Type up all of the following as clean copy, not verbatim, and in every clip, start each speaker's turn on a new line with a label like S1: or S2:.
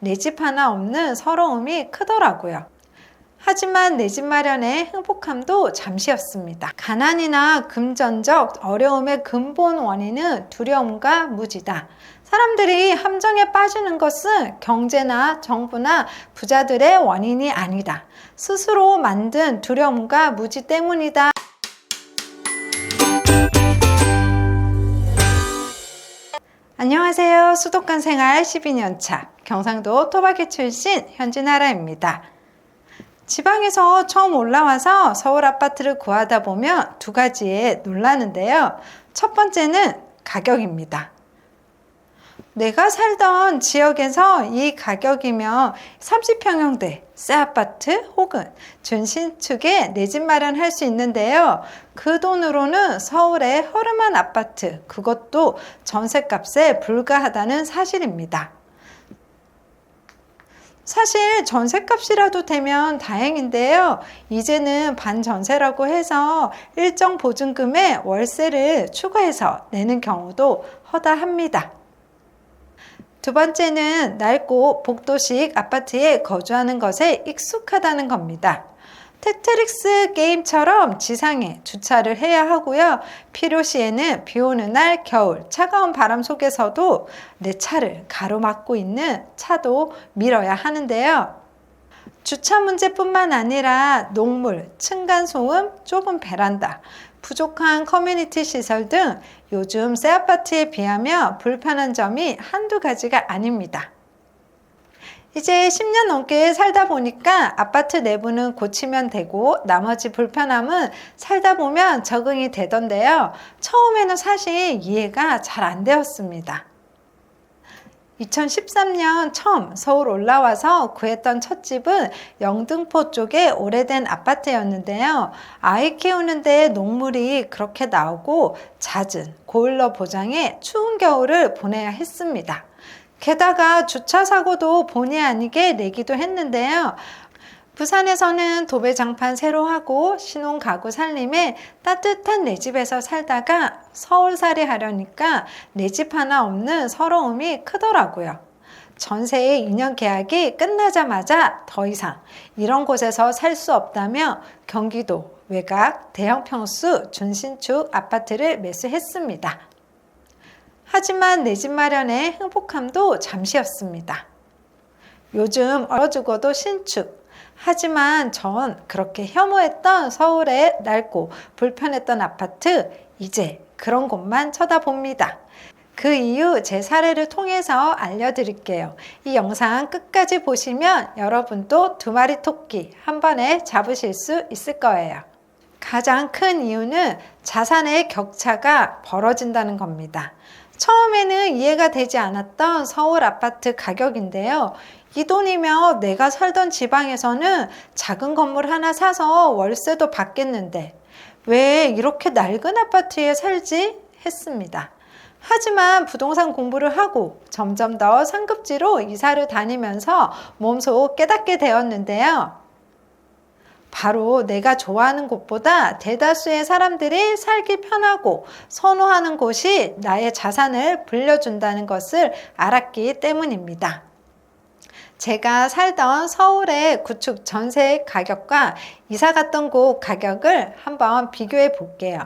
S1: 내 집 하나 없는 서러움이 크더라고요. 하지만 내 집 마련의 행복함도 잠시였습니다. 가난이나 금전적 어려움의 근본 원인은 두려움과 무지다. 사람들이 함정에 빠지는 것은 경제나 정부나 부자들의 원인이 아니다. 스스로 만든 두려움과 무지 때문이다. 안녕하세요. 수도권 생활 12년차 경상도 토박이 출신 현진아라입니다. 지방에서 처음 올라와서 서울 아파트를 구하다 보면 두 가지에 놀라는데요. 첫 번째는 가격입니다. 내가 살던 지역에서 이 가격이면 30평형대 새 아파트 혹은 준신축에 내 집 마련할 수 있는데요. 그 돈으로는 서울의 허름한 아파트, 그것도 전셋값에 불과하다는 사실입니다. 사실 전셋값이라도 되면 다행인데요. 이제는 반전세라고 해서 일정 보증금에 월세를 추가해서 내는 경우도 허다합니다. 두 번째는 낡고 복도식 아파트에 거주하는 것에 익숙하다는 겁니다. 테트릭스 게임처럼 지상에 주차를 해야 하고요. 필요시에는 비 오는 날 겨울 차가운 바람 속에서도 내 차를 가로막고 있는 차도 밀어야 하는데요. 주차 문제뿐만 아니라 녹물, 층간소음, 좁은 베란다, 부족한 커뮤니티 시설 등 요즘 새 아파트에 비하면 불편한 점이 한두 가지가 아닙니다. 이제 10년 넘게 살다 보니까 아파트 내부는 고치면 되고 나머지 불편함은 살다 보면 적응이 되던데요. 처음에는 사실 이해가 잘 안 되었습니다. 2013년 처음 서울 올라와서 구했던 첫 집은 영등포 쪽에 오래된 아파트였는데요. 아이 키우는데 녹물이 그렇게 나오고 잦은 고일러 보장에 추운 겨울을 보내야 했습니다. 게다가 주차 사고도 본의 아니게 내기도 했는데요. 부산에서는 도배장판 새로 하고 신혼가구 살림에 따뜻한 내 집에서 살다가 서울살이 하려니까 내 집 하나 없는 서러움이 크더라고요. 전세의 2년 계약이 끝나자마자 더 이상 이런 곳에서 살 수 없다며 경기도 외곽 대형 평수 준신축 아파트를 매수했습니다. 하지만 내 집 마련의 행복함도 잠시였습니다. 요즘 얼어 죽어도 신축. 하지만 전 그렇게 혐오했던 서울의 낡고 불편했던 아파트, 이제 그런 곳만 쳐다봅니다. 그 이유 제 사례를 통해서 알려드릴게요. 이 영상 끝까지 보시면 여러분도 두 마리 토끼 한 번에 잡으실 수 있을 거예요. 가장 큰 이유는 자산의 격차가 벌어진다는 겁니다. 처음에는 이해가 되지 않았던 서울 아파트 가격인데요. 이 돈이면 내가 살던 지방에서는 작은 건물 하나 사서 월세도 받겠는데 왜 이렇게 낡은 아파트에 살지? 했습니다. 하지만 부동산 공부를 하고 점점 더 상급지로 이사를 다니면서 몸소 깨닫게 되었는데요. 바로 내가 좋아하는 곳보다 대다수의 사람들이 살기 편하고 선호하는 곳이 나의 자산을 불려준다는 것을 알았기 때문입니다. 제가 살던 서울의 구축 전세 가격과 이사 갔던 곳 가격을 한번 비교해 볼게요.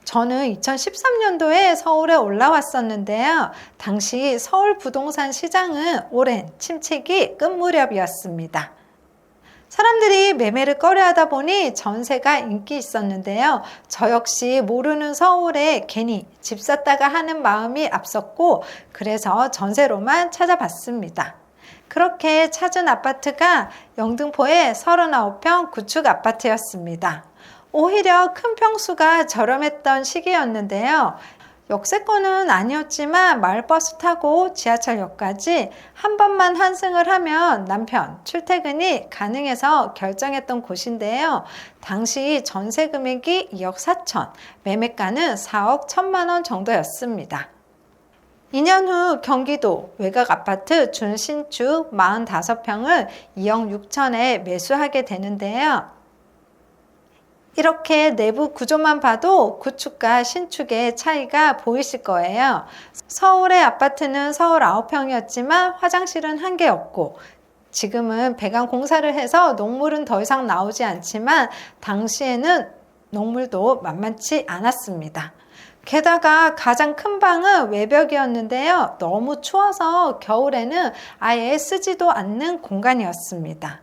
S1: 저는 2013년도에 서울에 올라왔었는데요. 당시 서울 부동산 시장은 오랜 침체기 끝 무렵이었습니다. 사람들이 매매를 꺼려하다 보니 전세가 인기 있었는데요. 저 역시 모르는 서울에 괜히 집 샀다가 하는 마음이 앞섰고 그래서 전세로만 찾아봤습니다. 그렇게 찾은 아파트가 영등포의 39평 구축 아파트였습니다. 오히려 큰 평수가 저렴했던 시기였는데요. 역세권은 아니었지만 마을버스 타고 지하철역까지 한 번만 환승을 하면 남편 출퇴근이 가능해서 결정했던 곳인데요. 당시 전세 금액이 2억 4천, 매매가는 4억 1천만 원 정도였습니다. 2년 후 경기도 외곽 아파트 준신축 45평을 2억 6천에 매수하게 되는데요. 이렇게 내부 구조만 봐도 구축과 신축의 차이가 보이실 거예요. 서울의 아파트는 서울 9평이었지만 화장실은 1개였고, 지금은 배관 공사를 해서 녹물은 더 이상 나오지 않지만 당시에는 녹물도 만만치 않았습니다. 게다가 가장 큰 방은 외벽이었는데요. 너무 추워서 겨울에는 아예 쓰지도 않는 공간이었습니다.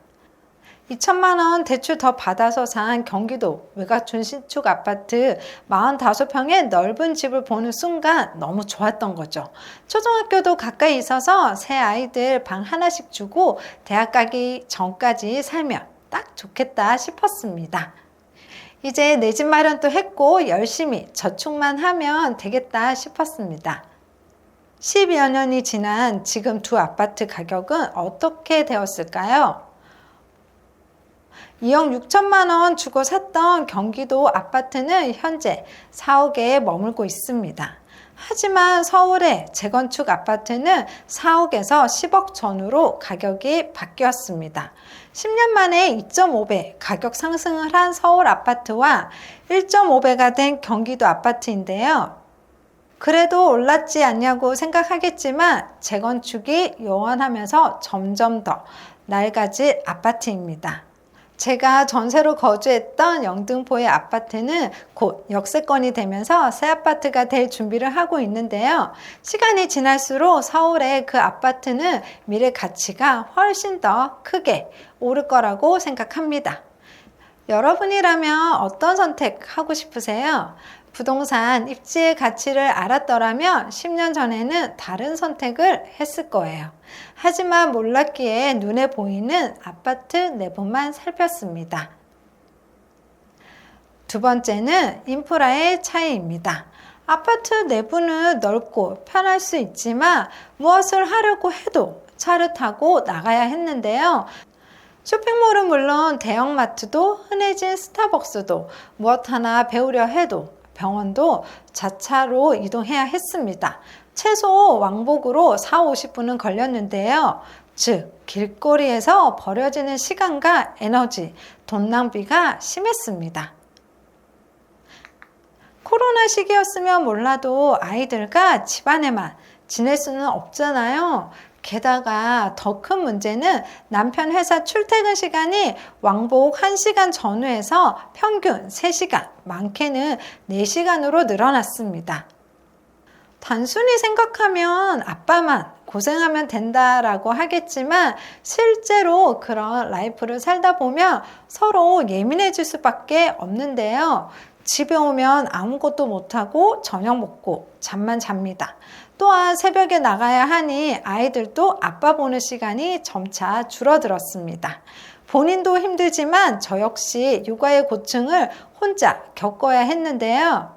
S1: 2천만 원 대출 더 받아서 산 경기도 외곽촌 신축 아파트 45평의 넓은 집을 보는 순간 너무 좋았던 거죠. 초등학교도 가까이 있어서 새 아이들 방 하나씩 주고 대학 가기 전까지 살면 딱 좋겠다 싶었습니다. 이제 내 집 마련도 했고 열심히 저축만 하면 되겠다 싶었습니다. 12여 년이 지난 지금 두 아파트 가격은 어떻게 되었을까요? 2억 6천만 원 주고 샀던 경기도 아파트는 현재 4억에 머물고 있습니다. 하지만 서울의 재건축 아파트는 4억에서 10억 전후로 가격이 바뀌었습니다. 10년 만에 2.5배 가격 상승을 한 서울 아파트와 1.5배가 된 경기도 아파트인데요. 그래도 올랐지 않냐고 생각하겠지만 재건축이 요원하면서 점점 더 낡아질 아파트입니다. 제가 전세로 거주했던 영등포의 아파트는 곧 역세권이 되면서 새 아파트가 될 준비를 하고 있는데요. 시간이 지날수록 서울의 그 아파트는 미래 가치가 훨씬 더 크게 오를 거라고 생각합니다. 여러분이라면 어떤 선택하고 싶으세요? 부동산 입지의 가치를 알았더라면 10년 전에는 다른 선택을 했을 거예요. 하지만 몰랐기에 눈에 보이는 아파트 내부만 살폈습니다. 두 번째는 인프라의 차이입니다. 아파트 내부는 넓고 편할 수 있지만 무엇을 하려고 해도 차를 타고 나가야 했는데요. 쇼핑몰은 물론 대형마트도 흔해진 스타벅스도 무엇 하나 배우려 해도 병원도 자차로 이동해야 했습니다. 최소 왕복으로 40-50분은 걸렸는데요. 즉 길거리에서 버려지는 시간과 에너지, 돈 낭비가 심했습니다. 코로나 시기였으면 몰라도 아이들과 집안에만 지낼 수는 없잖아요. 게다가 더 큰 문제는 남편 회사 출퇴근 시간이 왕복 1시간 전후에서 평균 3시간, 많게는 4시간으로 늘어났습니다. 단순히 생각하면 아빠만 고생하면 된다라고 하겠지만 실제로 그런 라이프를 살다 보면 서로 예민해질 수밖에 없는데요. 집에 오면 아무것도 못하고 저녁 먹고 잠만 잡니다. 또한 새벽에 나가야 하니 아이들도 아빠 보는 시간이 점차 줄어들었습니다. 본인도 힘들지만 저 역시 육아의 고충을 혼자 겪어야 했는데요.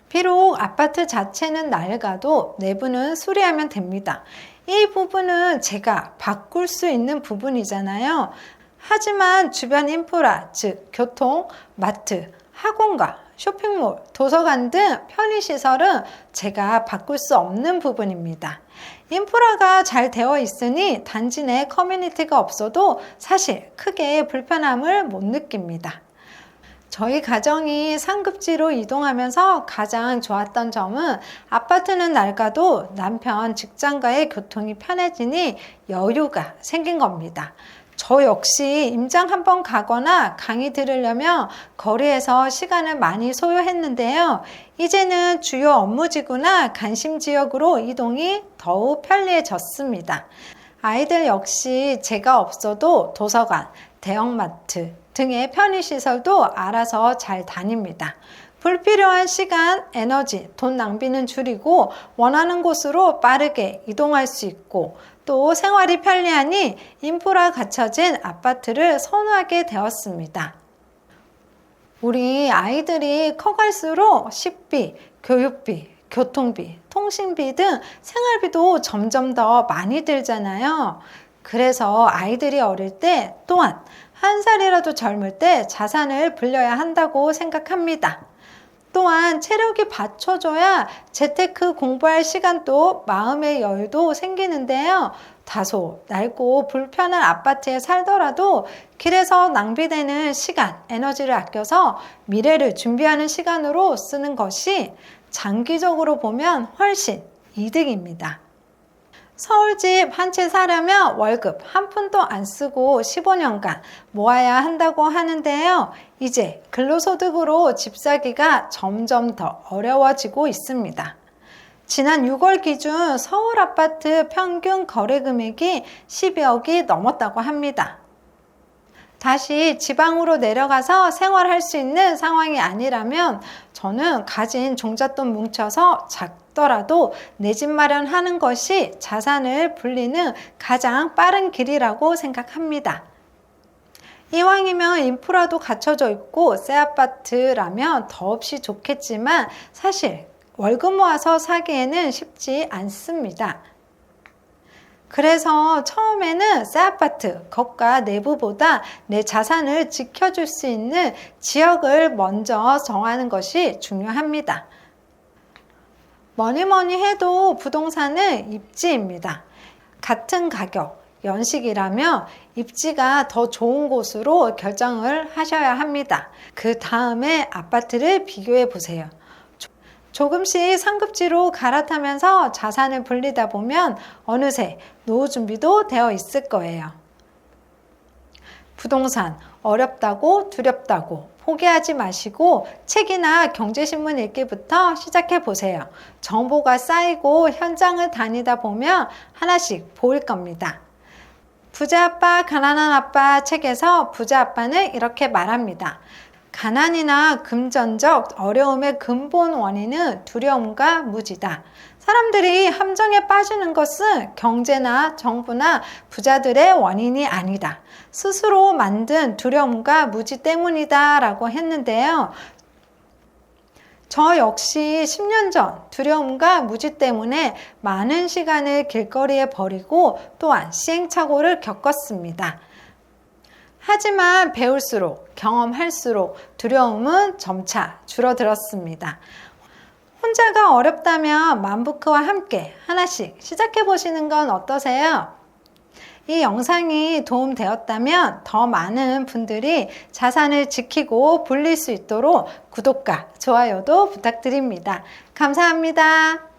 S1: 비록 아파트 자체는 낡아도 내부는 수리하면 됩니다. 이 부분은 제가 바꿀 수 있는 부분이잖아요. 하지만 주변 인프라, 즉 교통, 마트, 학원과 쇼핑몰, 도서관 등 편의시설은 제가 바꿀 수 없는 부분입니다. 인프라가 잘 되어 있으니 단지 내 커뮤니티가 없어도 사실 크게 불편함을 못 느낍니다. 저희 가정이 상급지로 이동하면서 가장 좋았던 점은 아파트는 낡아도 남편 직장과의 교통이 편해지니 여유가 생긴 겁니다. 저 역시 임장 한번 가거나 강의 들으려면 거리에서 시간을 많이 소요했는데요. 이제는 주요 업무지구나 관심지역으로 이동이 더욱 편리해졌습니다. 아이들 역시 제가 없어도 도서관, 대형마트 등의 편의시설도 알아서 잘 다닙니다. 불필요한 시간, 에너지, 돈 낭비는 줄이고 원하는 곳으로 빠르게 이동할 수 있고 또 생활이 편리하니 인프라 갖춰진 아파트를 선호하게 되었습니다. 우리 아이들이 커갈수록 식비, 교육비, 교통비, 통신비 등 생활비도 점점 더 많이 들잖아요. 그래서 아이들이 어릴 때 또한 1살이라도 젊을 때 자산을 불려야 한다고 생각합니다. 또한 체력이 받쳐줘야 재테크 공부할 시간도 마음의 여유도 생기는데요. 다소 낡고 불편한 아파트에 살더라도 길에서 낭비되는 시간, 에너지를 아껴서 미래를 준비하는 시간으로 쓰는 것이 장기적으로 보면 훨씬 이득입니다. 서울집 한 채 사려면 월급 한 푼도 안 쓰고 15년간 모아야 한다고 하는데요. 이제 근로소득으로 집 사기가 점점 더 어려워지고 있습니다. 지난 6월 기준 서울 아파트 평균 거래 금액이 12억이 넘었다고 합니다. 다시 지방으로 내려가서 생활할 수 있는 상황이 아니라면 저는 가진 종잣돈 뭉쳐서 작더라도 내 집 마련하는 것이 자산을 불리는 가장 빠른 길이라고 생각합니다. 이왕이면 인프라도 갖춰져 있고 새 아파트라면 더없이 좋겠지만 사실 월급 모아서 사기에는 쉽지 않습니다. 그래서 처음에는 새 아파트, 겉과 내부보다 내 자산을 지켜줄 수 있는 지역을 먼저 정하는 것이 중요합니다. 뭐니 해도 부동산은 입지입니다. 같은 가격, 연식이라면 입지가 더 좋은 곳으로 결정을 하셔야 합니다. 그 다음에 아파트를 비교해 보세요. 조금씩 상급지로 갈아타면서 자산을 불리다 보면 어느새 노후 준비도 되어 있을 거예요. 부동산 어렵다고 두렵다고 포기하지 마시고 책이나 경제신문 읽기부터 시작해 보세요. 정보가 쌓이고 현장을 다니다 보면 하나씩 보일 겁니다. 부자 아빠, 가난한 아빠 책에서 부자 아빠는 이렇게 말합니다. 가난이나 금전적 어려움의 근본 원인은 두려움과 무지다. 사람들이 함정에 빠지는 것은 경제나 정부나 부자들의 원인이 아니다. 스스로 만든 두려움과 무지 때문이다 라고 했는데요. 저 역시 10년 전 두려움과 무지 때문에 많은 시간을 길거리에 버리고 또한 시행착오를 겪었습니다. 하지만 배울수록 경험할수록 두려움은 점차 줄어들었습니다. 혼자가 어렵다면 만부크와 함께 하나씩 시작해 보시는 건 어떠세요? 이 영상이 도움되었다면 더 많은 분들이 자산을 지키고 불릴 수 있도록 구독과 좋아요도 부탁드립니다. 감사합니다.